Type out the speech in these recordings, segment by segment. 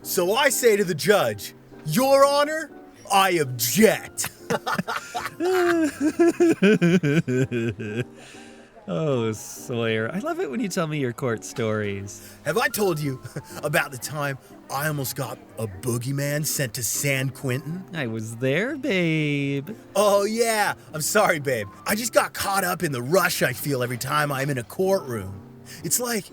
So I say to the judge, Your Honor, I object. Oh, Sawyer, I love it when you tell me your court stories. Have I told you about the time I almost got a boogeyman sent to San Quentin? I was there, babe. Oh, yeah. I'm sorry, babe. I just got caught up in the rush I feel every time I'm in a courtroom. It's like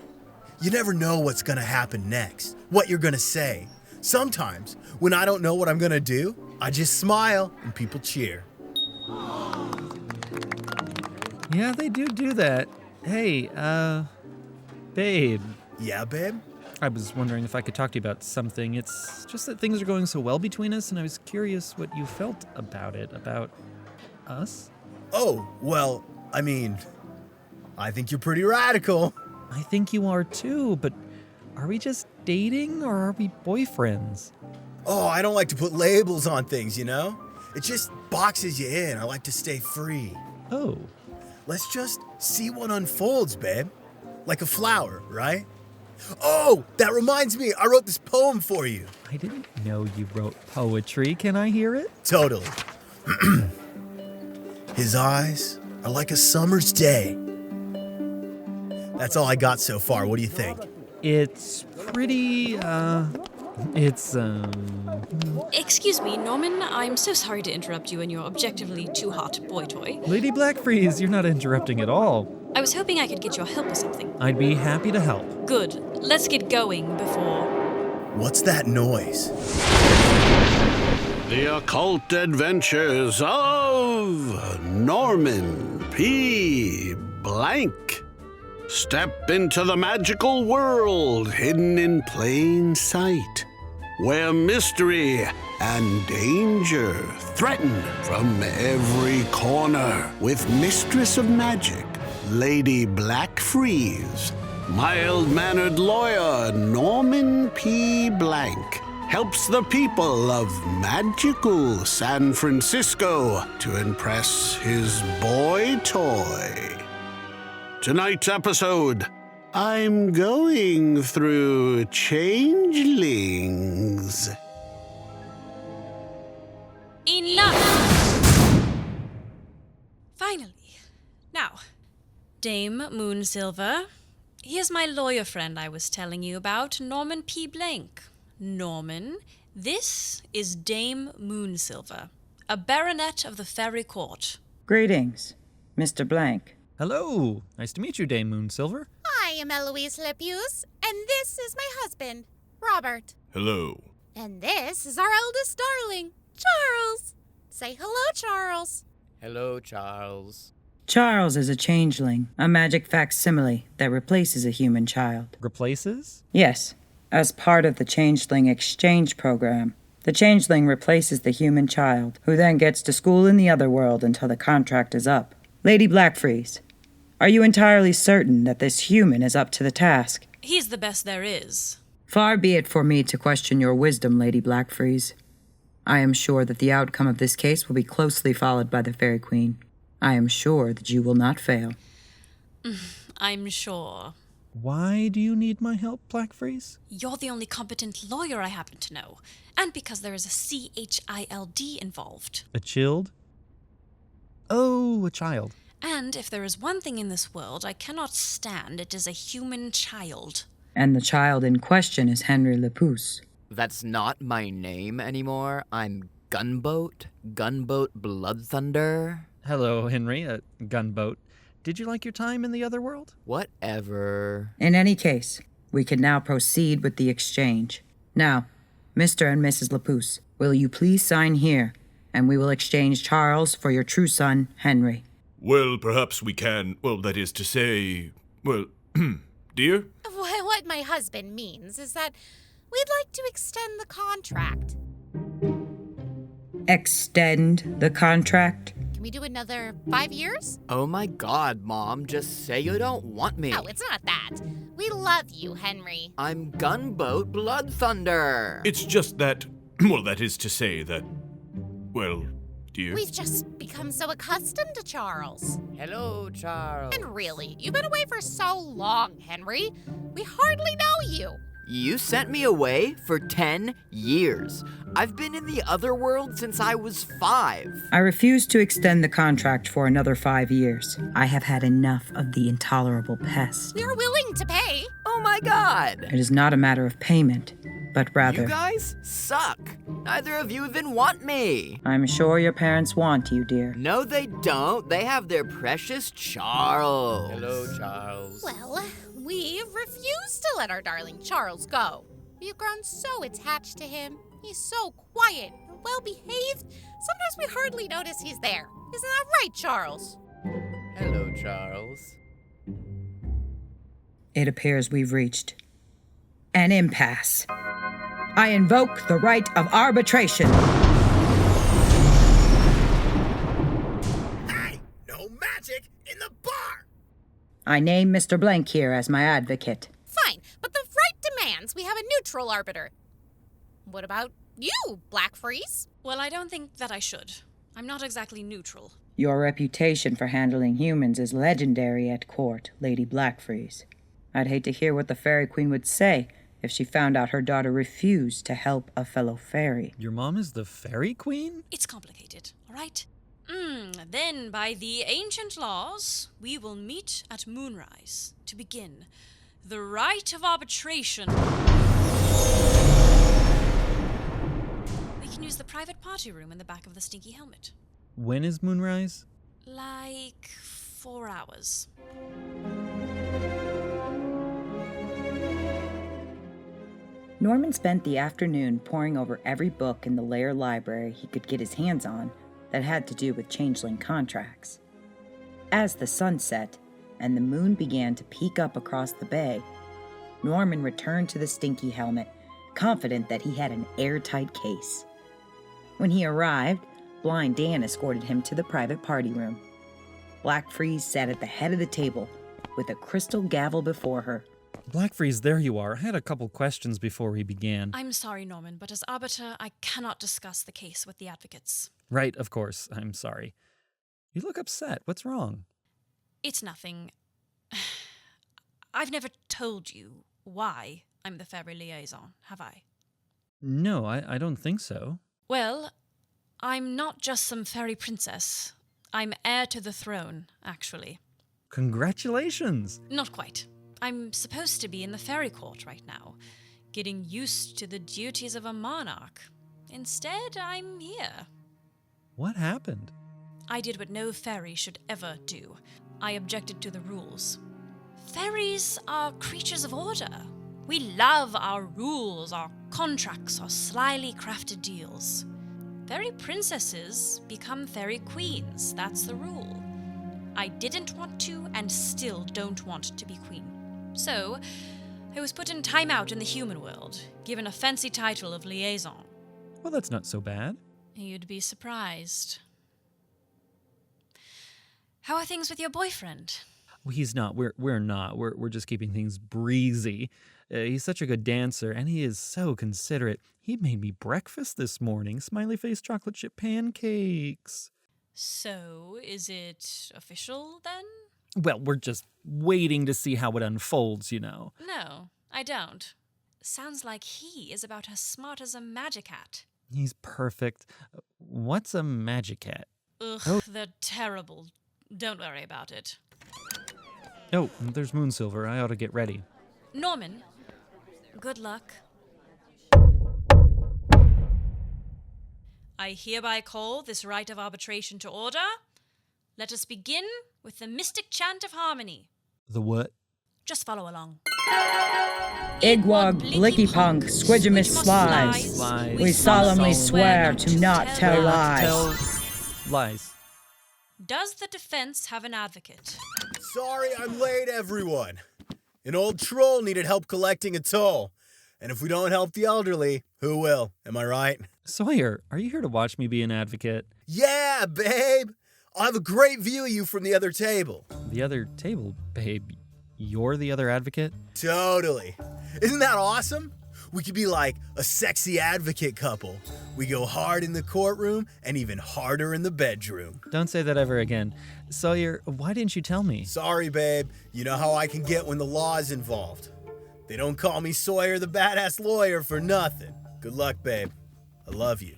you never know what's going to happen next, what you're going to say. Sometimes, when I don't know what I'm going to do, I just smile and people cheer. Yeah, they do that. Hey, babe. Yeah, babe? I was wondering if I could talk to you about something. It's just that things are going so well between us, and I was curious what you felt about it, about us. Oh, well, I mean, I think you're pretty radical. I think you are too, but are we just dating or are we boyfriends? Oh, I don't like to put labels on things, you know? It just boxes you in. I like to stay free. Oh. Let's just see what unfolds, babe. Like a flower, right? Oh, that reminds me, I wrote this poem for you. I didn't know you wrote poetry. Can I hear it? Totally. His eyes are like a summer's day. That's all I got so far. What do you think? It's pretty, Excuse me, Norman, I'm so sorry to interrupt you in your objectively too hot boy toy. Lady Blackfreeze, you're not interrupting at all. I was hoping I could get your help with something. I'd be happy to help. Good. Let's get going before... What's that noise? The Occult Adventures of Norman P. Blank. Step into the magical world hidden in plain sight, where mystery and danger threaten from every corner, with Mistress of Magic, Lady Blackfreeze, mild-mannered lawyer Norman P. Blank helps the people of magical San Francisco to impress his boy toy. Tonight's episode, I'm going through changelings. Enough! Finally. Now, Dame Moonsilver, here's my lawyer friend I was telling you about, Norman P. Blank. Norman, this is Dame Moonsilver, a baronet of the Fairy Court. Greetings, Mr. Blank. Hello. Nice to meet you, Dame Moonsilver. I am Eloise Lepius, and this is my husband, Robert. Hello. And this is our eldest darling, Charles. Say hello, Charles. Hello, Charles. Charles is a changeling, a magic facsimile that replaces a human child. Replaces? Yes, as part of the Changeling Exchange Program. The changeling replaces the human child, who then gets to school in the other world until the contract is up. Lady Blackfreeze, are you entirely certain that this human is up to the task? He's the best there is. Far be it for me to question your wisdom, Lady Blackfreeze. I am sure that the outcome of this case will be closely followed by the Fairy Queen. I am sure that you will not fail. I'm sure. Why do you need my help, Blackfreeze? You're the only competent lawyer I happen to know. And because there is a child involved. A chilled? Oh, a child. And if there is one thing in this world I cannot stand, it is a human child. And the child in question is Henry Lepus. That's not my name anymore. I'm Gunboat Blood Thunder. Hello, Henry, a gunboat. Did you like your time in the other world? Whatever. In any case, we can now proceed with the exchange. Now, Mr. and Mrs. Lepus, will you please sign here, and we will exchange Charles for your true son, Henry. Well, perhaps we can, that is to say, dear? What my husband means is that we'd like to extend the contract. Extend the contract? Can we do another 5 years? Oh my God, Mom, just say you don't want me. Oh, it's not that. We love you, Henry. I'm Gunboat Blood Thunder. It's just that, that is to say that, dear? We've just become so accustomed to Charles. Hello, Charles. And really, you've been away for so long, Henry. We hardly know you. You sent me away for 10 years. I've been in the other world since I was 5. I refuse to extend the contract for another 5 years. I have had enough of the intolerable pest. We're willing to pay. Oh my god! It is not a matter of payment, but rather, You guys suck. Neither of you even want me. I'm sure your parents want you, dear. No, they don't. They have their precious Charles. Hello, Charles. Well, we've refused to let our darling Charles go. We've grown so attached to him. He's so quiet and well-behaved. Sometimes we hardly notice he's there. Isn't that right, Charles? Hello, Charles. It appears we've reached an impasse. I invoke the right of arbitration. Hey, no magic in the bar! I name Mr. Blank here as my advocate. Fine, but the right demands we have a neutral arbiter. What about you, Blackfreeze? Well, I don't think that I should. I'm not exactly neutral. Your reputation for handling humans is legendary at court, Lady Blackfreeze. I'd hate to hear what the Fairy Queen would say if she found out her daughter refused to help a fellow fairy. Your mom is the Fairy Queen? It's complicated, all right? Then, by the ancient laws, we will meet at moonrise to begin the rite of arbitration. We can use the private party room in the back of the Stinky Helmet. When is moonrise? Like 4 hours. Norman spent the afternoon poring over every book in the Lair library he could get his hands on that had to do with changeling contracts. As the sun set and the moon began to peek up across the bay, Norman returned to the Stinky Helmet, confident that he had an airtight case. When he arrived, Blind Dan escorted him to the private party room. Blackfreeze sat at the head of the table with a crystal gavel before her. Blackfreeze, there you are. I had a couple questions before we began. I'm sorry, Norman, but as arbiter, I cannot discuss the case with the advocates. Right, of course. I'm sorry. You look upset. What's wrong? It's nothing. I've never told you why I'm the fairy liaison, have I? No, I don't think so. Well, I'm not just some fairy princess. I'm heir to the throne, actually. Congratulations! Not quite. I'm supposed to be in the fairy court right now, getting used to the duties of a monarch. Instead, I'm here. What happened? I did what no fairy should ever do. I objected to the rules. Fairies are creatures of order. We love our rules, our contracts, our slyly crafted deals. Fairy princesses become fairy queens. That's the rule. I didn't want to and still don't want to be queen. So, I was put in timeout in the human world, given a fancy title of liaison. Well, that's not so bad. You'd be surprised. How are things with your boyfriend? Well, he's not. We're not. We're just keeping things breezy. He's such a good dancer, and he is so considerate. He made me breakfast this morning. Smiley face chocolate chip pancakes. So, is it official then? Well, we're just waiting to see how it unfolds, you know. No, I don't. Sounds like he is about as smart as a magic hat. He's perfect. What's a magic cat? Ugh, Oh. they're terrible. Don't worry about it. Oh, there's Moonsilver. I ought to get ready. Norman, good luck. I hereby call this rite of arbitration to order. Let us begin with the mystic chant of harmony. The what? Just follow along. Igwag, Blicky-Punk, Squidgemus Slice. Lies. We solemnly swear to not tell lies. Tell lies. Does the defense have an advocate? Sorry I'm late, everyone. An old troll needed help collecting a toll. And if we don't help the elderly, who will? Am I right? Sawyer, are you here to watch me be an advocate? Yeah, babe. I'll have a great view of you from the other table. The other table, babe. You're the other advocate? Totally. Isn't that awesome? We could be like a sexy advocate couple. We go hard in the courtroom and even harder in the bedroom. Don't say that ever again. Sawyer, why didn't you tell me? Sorry, babe. You know how I can get when the law is involved. They don't call me Sawyer the badass lawyer for nothing. Good luck, babe. I love you.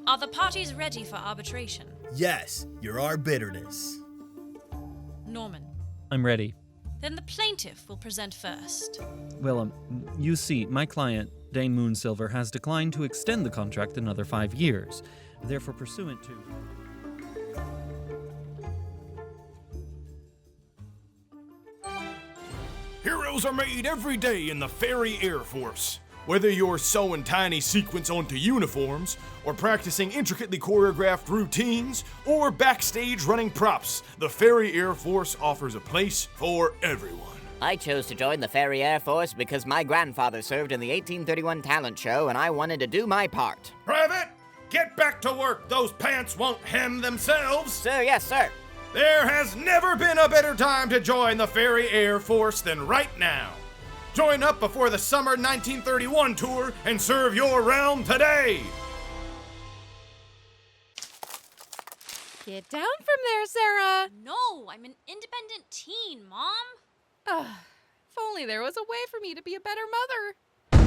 Are the parties ready for arbitration? Yes, your arbitterness. Norman. I'm ready. Then the plaintiff will present first. Well, you see, my client, Dane Moonsilver, has declined to extend the contract another 5 years. Therefore, pursuant to... Heroes are made every day in the Fairy Air Force. Whether you're sewing tiny sequins onto uniforms, or practicing intricately choreographed routines, or backstage running props, the Fairy Air Force offers a place for everyone. I chose to join the Fairy Air Force because my grandfather served in the 1831 talent show and I wanted to do my part. Private, get back to work. Those pants won't hem themselves. Sir, yes, sir. There has never been a better time to join the Fairy Air Force than right now. Join up before the summer 1931 tour and serve your realm today. Get down from there, Sarah. No, I'm an independent teen, Mom. If only there was a way for me to be a better mother.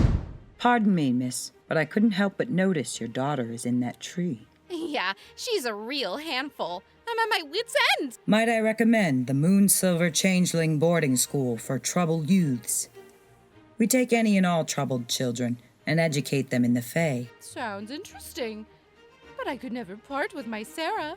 Pardon me, miss, but I couldn't help but notice your daughter is in that tree. Yeah, she's a real handful. I'm at my wit's end. Might I recommend the Moonsilver Changeling Boarding School for Troubled Youths? We take any and all troubled children and educate them in the Fae. Sounds interesting. But I could never part with my Sarah.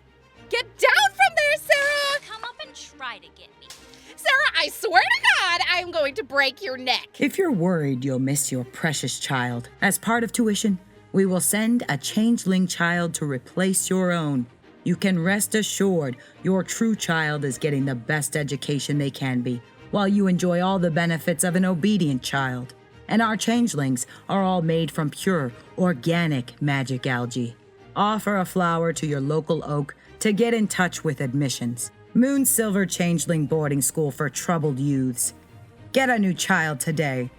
Get down from there, Sarah! Come up and try to get me. Sarah, I swear to God, I'm going to break your neck. If you're worried you'll miss your precious child, as part of tuition, we will send a changeling child to replace your own. You can rest assured your true child is getting the best education they can be, while you enjoy all the benefits of an obedient child. And our changelings are all made from pure, organic magic algae. Offer a flower to your local oak to get in touch with admissions. Moonsilver Changeling Boarding School for Troubled Youths. Get a new child today.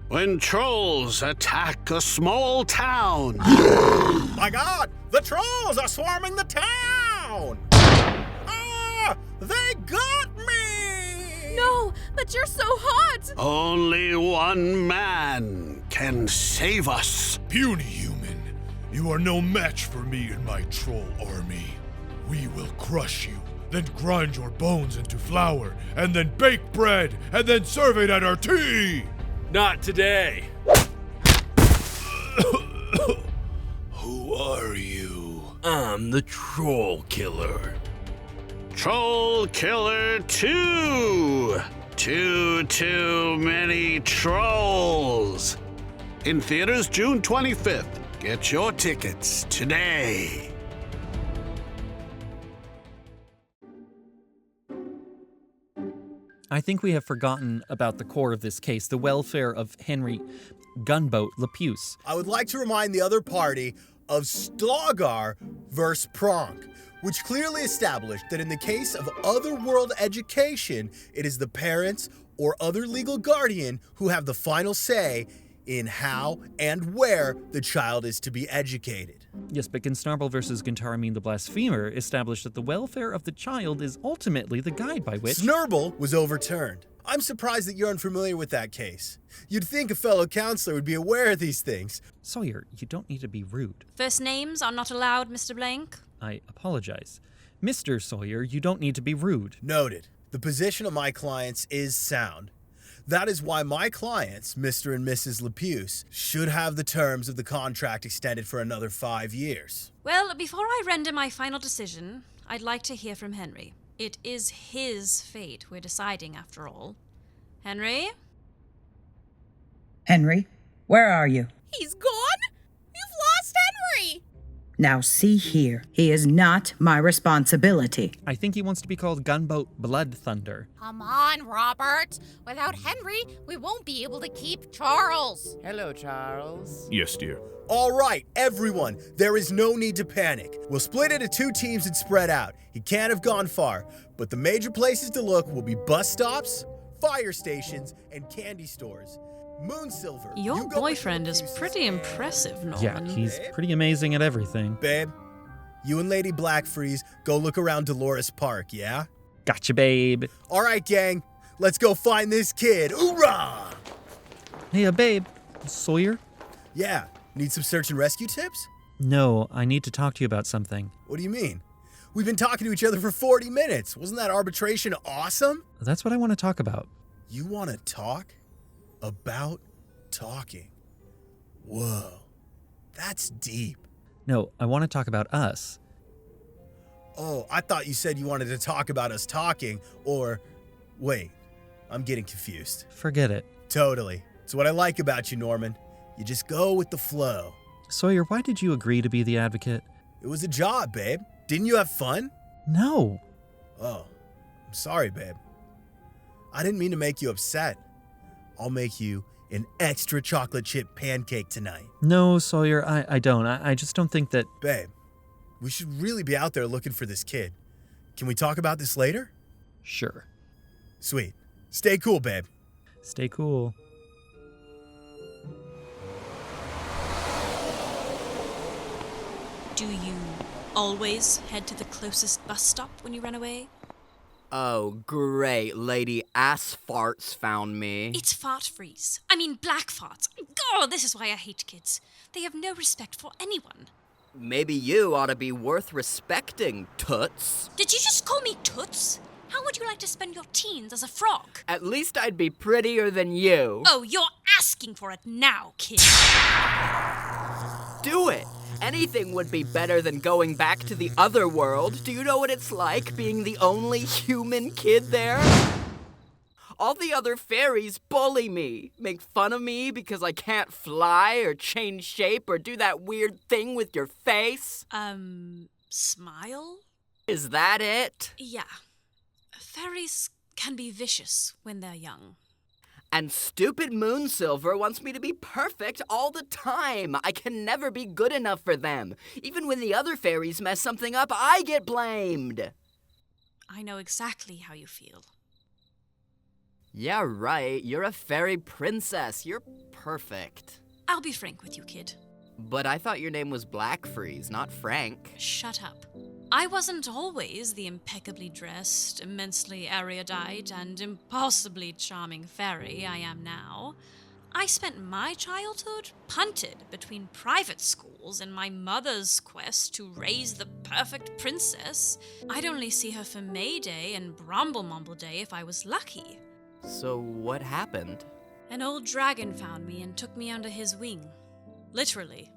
When trolls attack a small town. My God, the trolls are swarming the town! Ah, they got me! No, but you're so hot. Only one man can save us. Puny human, you are no match for me and my troll army. We will crush you, then grind your bones into flour, and then bake bread, and then serve it at our tea! Not today. Who are you? I'm the Troll Killer. Troll Killer 2. Too many trolls. In theaters June 25th. Get your tickets today. I think we have forgotten about the core of this case, the welfare of Henry Gunboat Lapuce. I would like to remind the other party of Stlogar vs. Pronk, which clearly established that in the case of otherworld education, it is the parents or other legal guardian who have the final say in how and where the child is to be educated. Yes, but Gensnarble versus Guntaramine the Blasphemer established that the welfare of the child is ultimately the guide by which... Snurble was overturned. I'm surprised that you're unfamiliar with that case. You'd think a fellow counselor would be aware of these things. Sawyer, you don't need to be rude. First names are not allowed, Mr. Blank. I apologize. Mr. Sawyer, you don't need to be rude. Noted. The position of my clients is sound. That is why my clients, Mr. and Mrs. Lapuce, should have the terms of the contract extended for another 5 years. Well, before I render my final decision, I'd like to hear from Henry. It is his fate we're deciding, after all. Henry? Henry, where are you? He's gone? You've lost Henry! Now see here, he is not my responsibility. I think he wants to be called Gunboat Blood Thunder. Come on, Robert. Without Henry, we won't be able to keep Charles. Hello, Charles. Yes, dear. All right, everyone, there is no need to panic. We'll split into 2 teams and spread out. He can't have gone far, but the major places to look will be bus stops, fire stations, and candy stores. Moonsilver. Your you go with boyfriend is Lapuce's pretty impressive, Norman. Yeah, he's pretty amazing at everything. Babe, You and Lady Blackfreeze go look around Dolores Park, yeah? Gotcha, babe. All right, gang. Let's go find this kid. Hoorah! Hey, babe. Sawyer? Yeah. Need some search and rescue tips? No, I need to talk to you about something. What do you mean? We've been talking to each other for 40 minutes. Wasn't that arbitration awesome? That's what I want to talk about. You want to talk about talking? Whoa. That's deep. No, I want to talk about us. Oh, I thought you said you wanted to talk about us talking, or... Wait, I'm getting confused. Forget it. Totally. It's what I like about you, Norman. You just go with the flow. Sawyer, why did you agree to be the advocate? It was a job, babe. Didn't you have fun? No. Oh, I'm sorry, babe. I didn't mean to make you upset. I'll make you an extra chocolate chip pancake tonight. No, Sawyer, I don't. I just don't think that... Babe, we should really be out there looking for this kid. Can we talk about this later? Sure. Sweet. Stay cool, babe. Stay cool. Do you always head to the closest bus stop when you run away? Oh, great. Lady Ass Farts found me. It's fart freeze. I mean black farts. God, this is why I hate kids. They have no respect for anyone. Maybe you ought to be worth respecting, Toots. Did you just call me Toots? How would you like to spend your teens as a frog? At least I'd be prettier than you. Oh, you're asking for it now, kid. Do it. Anything would be better than going back to the other world. Do you know what it's like being the only human kid there? All the other fairies bully me, make fun of me because I can't fly or change shape or do that weird thing with your face. Smile? Is that it? Yeah. Fairies can be vicious when they're young. And stupid Moonsilver wants me to be perfect all the time. I can never be good enough for them. Even when the other fairies mess something up, I get blamed. I know exactly how you feel. Yeah, right. You're a fairy princess. You're perfect. I'll be frank with you, kid. But I thought your name was Blackfreeze, not Frank. Shut up. I wasn't always the impeccably dressed, immensely erudite, and impossibly charming fairy I am now. I spent my childhood punted between private schools in my mother's quest to raise the perfect princess. I'd only see her for May Day and Bromble Mumble Day if I was lucky. So what happened? An old dragon found me and took me under his wing. Literally.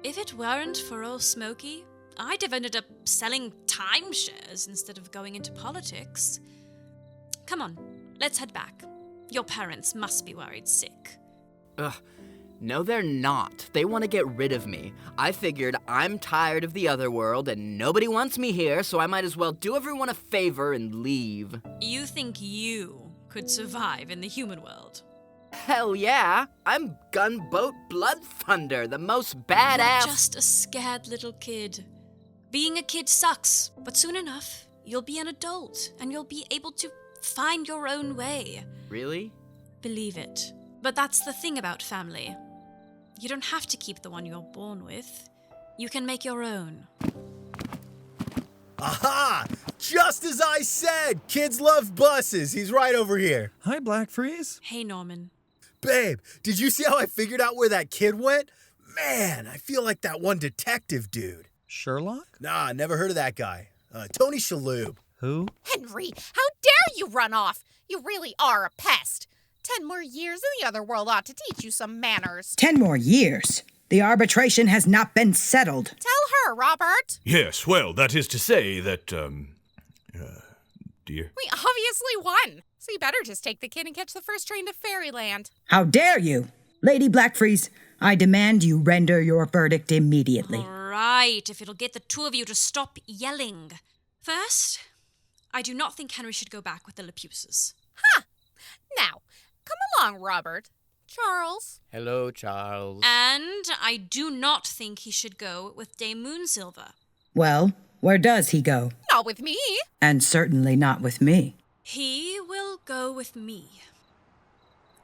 If it weren't for old Smokey, I'd have ended up selling timeshares instead of going into politics. Come on, let's head back. Your parents must be worried sick. Ugh. No, they're not. They want to get rid of me. I figured I'm tired of the other world and nobody wants me here, so I might as well do everyone a favor and leave. You think you could survive in the human world? Hell yeah! I'm Gunboat Blood Thunder, the most badass— You're just a scared little kid. Being a kid sucks, but soon enough, you'll be an adult, and you'll be able to find your own way. Really? Believe it. But that's the thing about family. You don't have to keep the one you're born with. You can make your own. Aha! Just as I said! Kids love buses. He's right over here. Hi, Blackfreeze. Hey, Norman. Babe, did you see how I figured out where that kid went? Man, I feel like that one detective dude. Sherlock? Nah, never heard of that guy. Tony Shalhoub. Who? Henry, how dare you run off? You really are a pest. 10 more years in the other world ought to teach you some manners. 10 more years? The arbitration has not been settled. Tell her, Robert. Yes, well, that is to say that, dear. We obviously won. So you better just take the kid and catch the first train to Fairyland. How dare you? Lady Blackfreeze, I demand you render your verdict immediately. All right, if it'll get the two of you to stop yelling. First, I do not think Henry should go back with the Lapuses. Ha! Now, come along, Robert. Charles. Hello, Charles. And I do not think he should go with Dame Moonsilver. Well, where does he go? Not with me. And certainly not with me. He will go with me.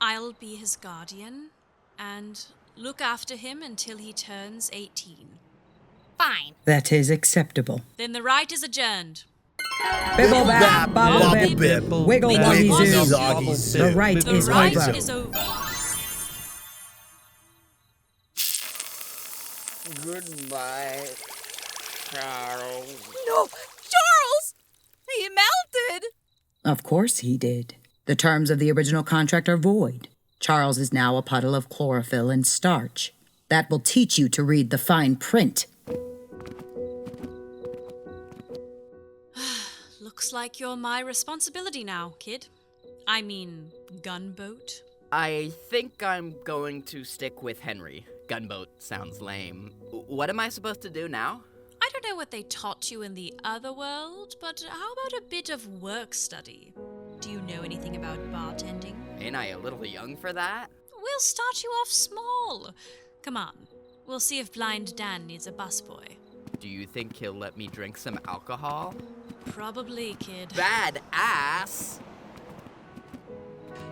I'll be his guardian and look after him until he turns 18. Fine. That is acceptable. Then the rite is adjourned. Bibble bap, bobble bobble bip, bip, wiggle wiggle doggy woggy zoo. doggy zoo. The rite The is rite over. is over. Goodbye, Charles. No, Charles! He melted! Of course he did. The terms of the original contract are void. Charles is now a puddle of chlorophyll and starch. That will teach you to read the fine print. Looks like you're my responsibility now, kid. I mean, gunboat. I think I'm going to stick with Henry. Gunboat sounds lame. What am I supposed to do now? I don't know what they taught you in the other world, but how about a bit of work study? Do you know anything about bartending? Ain't I a little young for that? We'll start you off small. Come on, we'll see if Blind Dan needs a busboy. Do you think he'll let me drink some alcohol? Probably, kid. Bad ass!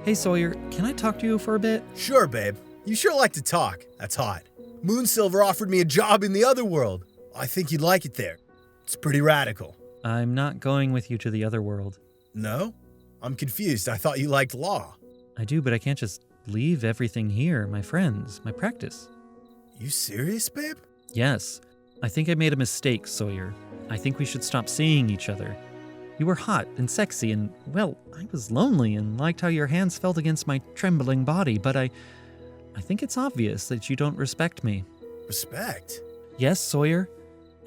Hey, Sawyer, can I talk to you for a bit? Sure, babe. You sure like to talk. That's hot. Moonsilver offered me a job in the other world. I think you'd like it there. It's pretty radical. I'm not going with you to the other world. No? I'm confused. I thought you liked law. I do, but I can't just leave everything here, my friends, my practice. You serious, babe? Yes. I think I made a mistake, Sawyer. I think we should stop seeing each other. You were hot and sexy and, well, I was lonely and liked how your hands felt against my trembling body, but I think it's obvious that you don't respect me. Respect? Yes, Sawyer.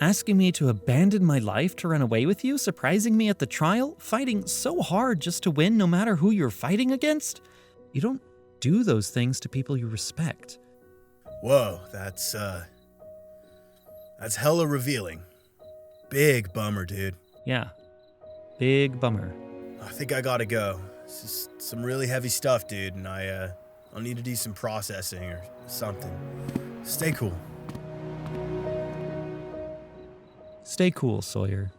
Asking me to abandon my life to run away with you, surprising me at the trial, fighting so hard just to win no matter who you're fighting against? You don't do those things to people you respect. Whoa, that's hella revealing. Big bummer, dude. Yeah. Big bummer. I think I gotta go. This is some really heavy stuff, dude, and I'll need to do some processing or something. Stay cool. Stay cool, Sawyer.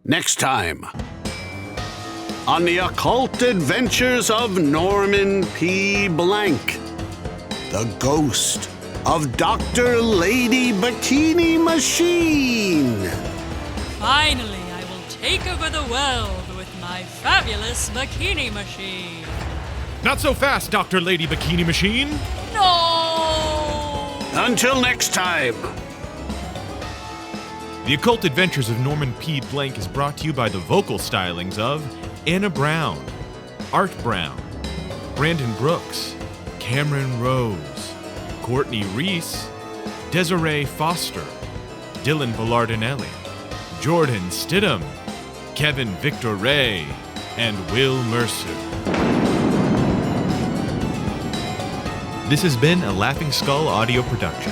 Next time, on the occult adventures of Norman P. Blank, the ghost of Dr. Lady Bikini Machine. Finally, I will take over the world with my fabulous bikini machine. Not so fast, Dr. Lady Bikini Machine. No! Until next time. The Occult Adventures of Norman P. Blank is brought to you by the vocal stylings of Anna Brown, Art Brown, Brandon Brooks, Cameron Rose, Courtney Reece, Dezaré Foster, Dylan Bellardinelli, Jordan Stidham, Kevin Victor Rae, and Will Mercer. This has been a Laughing Skull audio production.